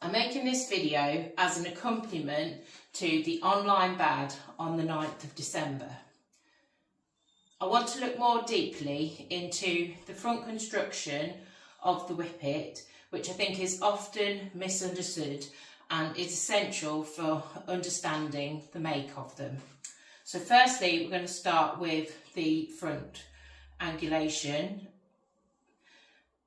I'm making this video as an accompaniment to the online BAD on the 9th of December. I want to look more deeply into the front construction of the whippet, which I think is often misunderstood and is essential for understanding the make of them. So firstly, we're going to start with the front angulation.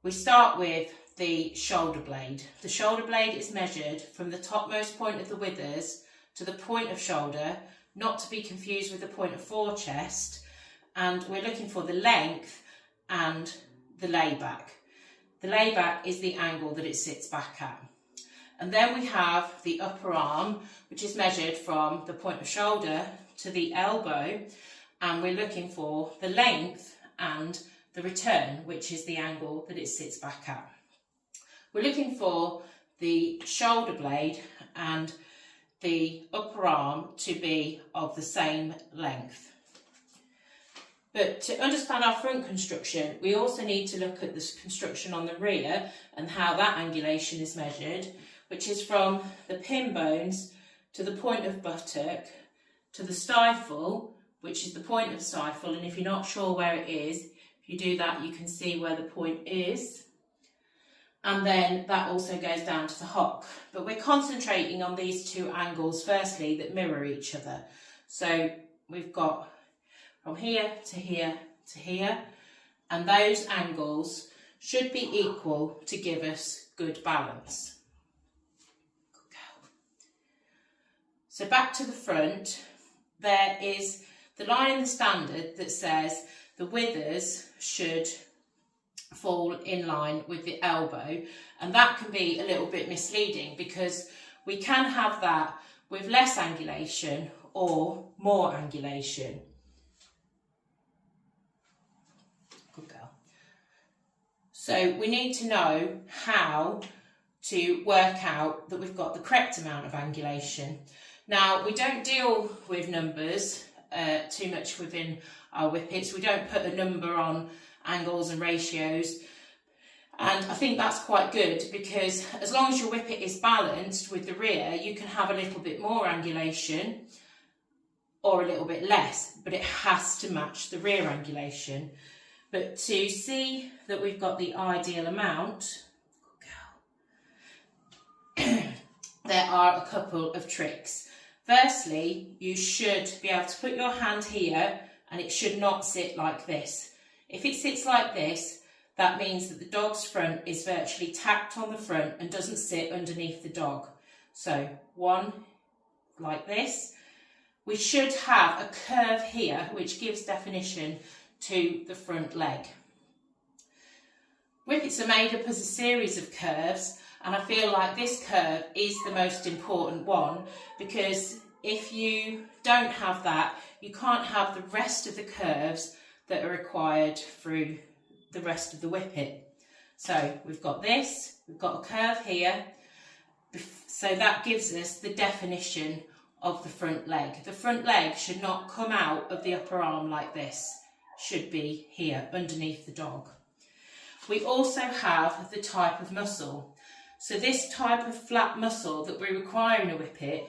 We start with the shoulder blade. The shoulder blade is measured from the topmost point of the withers to the point of shoulder, not to be confused with the point of forechest, and we're looking for the length and the layback. The layback is the angle that it sits back at. And then we have the upper arm, which is measured from the point of shoulder to the elbow, and we're looking for the length and the return, which is the angle that it sits back at. We're looking for the shoulder blade and the upper arm to be of the same length. But to understand our front construction, we also need to look at the construction on the rear and how that angulation is measured, which is from the pin bones to the point of buttock to the stifle, which is the point of stifle. And if you're not sure where it is, if you do that, you can see where the point is. And then that also goes down to the hock. But we're concentrating on these two angles, firstly, that mirror each other. So we've got from here to here to here, and those angles should be equal to give us good balance. Good girl. So back to the front, there is the line in the standard that says the withers should fall in line with the elbow, and that can be a little bit misleading because we can have that with less angulation or more angulation. Good girl. So we need to know how to work out that we've got the correct amount of angulation. Now, we don't deal with numbers too much within our whippets. We don't put a number on angles and ratios, and I think that's quite good because as long as your whippet is balanced with the rear, you can have a little bit more angulation or a little bit less, but it has to match the rear angulation. But to see that we've got the ideal amount, there are a couple of tricks. Firstly, you should be able to put your hand here and it should not sit like this. If it sits like this, that means that the dog's front is virtually tacked on the front and doesn't sit underneath the dog. So one like this. We should have a curve here which gives definition to the front leg. Whippets are made up as a series of curves, and I feel like this curve is the most important one because if you don't have that, you can't have the rest of the curves that are required through the rest of the whippet. So we've got this, we've got a curve here, so that gives us the definition of the front leg. The front leg should not come out of the upper arm like this, should be here underneath the dog. We also have the type of muscle. So this type of flat muscle that we require in a whippet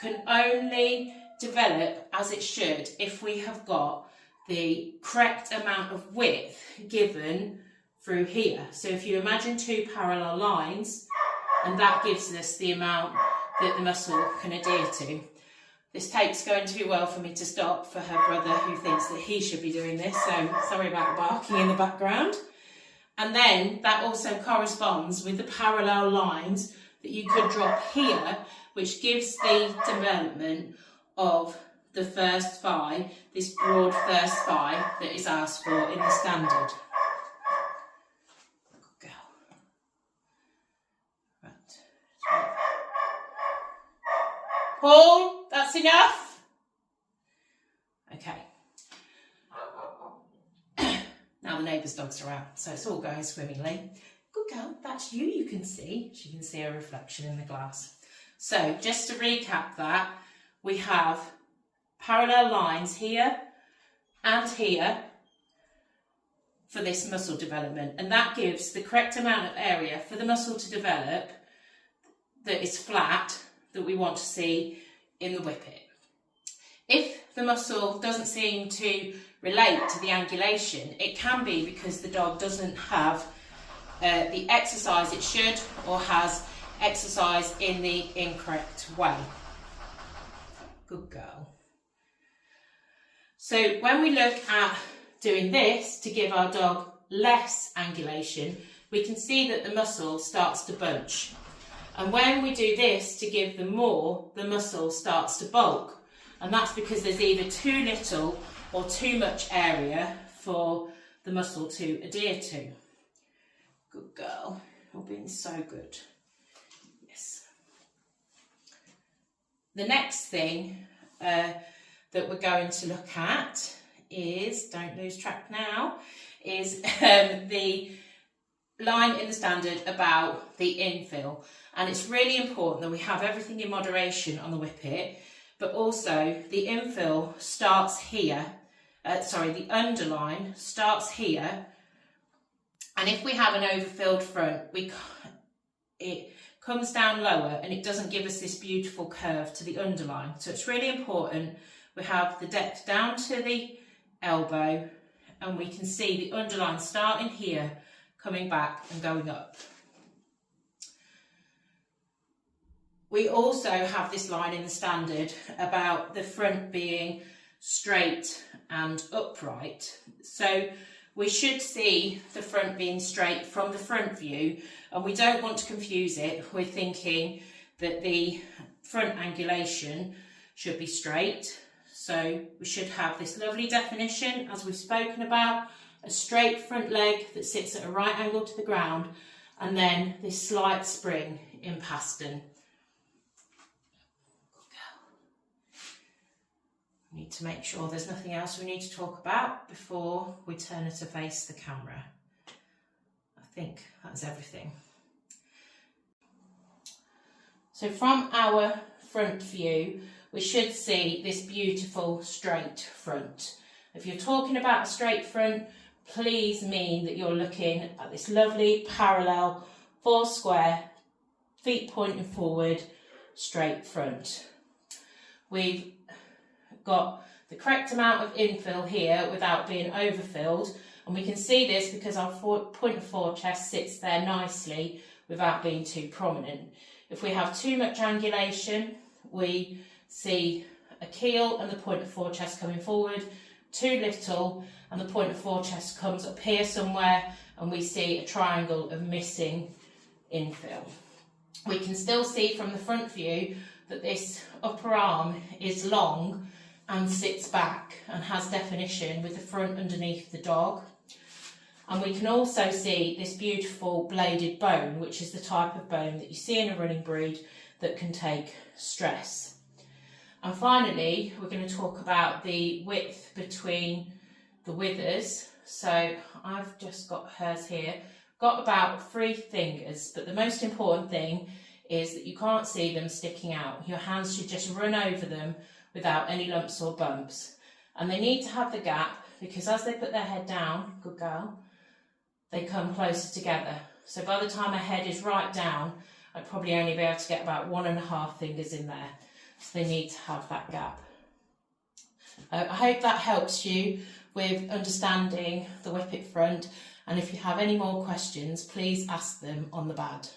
can only develop as it should if we have got the correct amount of width given through here. So if you imagine two parallel lines, and that gives us the amount that the muscle can adhere to. This tape's going too well for me to stop for her brother who thinks that he should be doing this, so sorry about the barking in the background. And then that also corresponds with the parallel lines that you could drop here, which gives the development of the first thigh, this broad first thigh that is asked for in the standard. Good girl. Right. Paul, that's enough? Okay. Now the neighbour's dogs are out, so it's all going swimmingly. Good girl, that's you, you can see. She can see a reflection in the glass. So just to recap that, we have parallel lines here and here for this muscle development, and that gives the correct amount of area for the muscle to develop that is flat that we want to see in the whippet. If the muscle doesn't seem to relate to the angulation, it can be because the dog doesn't have the exercise it should, or has exercise in the incorrect way. Good girl. So when we look at doing this to give our dog less angulation, we can see that the muscle starts to bunch. And when we do this to give them more, the muscle starts to bulk. And that's because there's either too little or too much area for the muscle to adhere to. Good girl. You're being so good. Yes. The next thing that we're going to look at is, don't lose track now, is the line in the standard about the infill. And it's really important that we have everything in moderation on the whippet, but also the infill starts here, the underline starts here, and if we have an overfilled front, it comes down lower and it doesn't give us this beautiful curve to the underline. So it's really important we have the depth down to the elbow, and we can see the underline starting here, coming back and going up. We also have this line in the standard about the front being straight and upright. So we should see the front being straight from the front view, and we don't want to confuse it with thinking that the front angulation should be straight. So we should have this lovely definition, as we've spoken about, a straight front leg that sits at a right angle to the ground, and then this slight spring in pastern. We need to make sure there's nothing else we need to talk about before we turn her to face the camera. I think that's everything. So from our front view, we should see this beautiful straight front. If you're talking about a straight front, please mean that you're looking at this lovely parallel, four square, feet pointing forward, straight front. We've got the correct amount of infill here without being overfilled, and we can see this because our point of forechest sits there nicely without being too prominent. If we have too much angulation, we see a keel and the point of forechest coming forward, too little and the point of forechest comes up here somewhere, and we see a triangle of missing infill. We can still see from the front view that this upper arm is long and sits back and has definition with the front underneath the dog. And we can also see this beautiful bladed bone, which is the type of bone that you see in a running breed that can take stress. And finally, we're going to talk about the width between the withers. So I've just got hers here, got about 3 fingers, but the most important thing is that you can't see them sticking out. Your hands should just run over them without any lumps or bumps. And they need to have the gap, because as they put their head down, good girl, they come closer together. So by the time her head is right down, I'd probably only be able to get about 1.5 fingers in there. So they need to have that gap. I hope that helps you with understanding the whippet front, and if you have any more questions, please ask them on the BAD.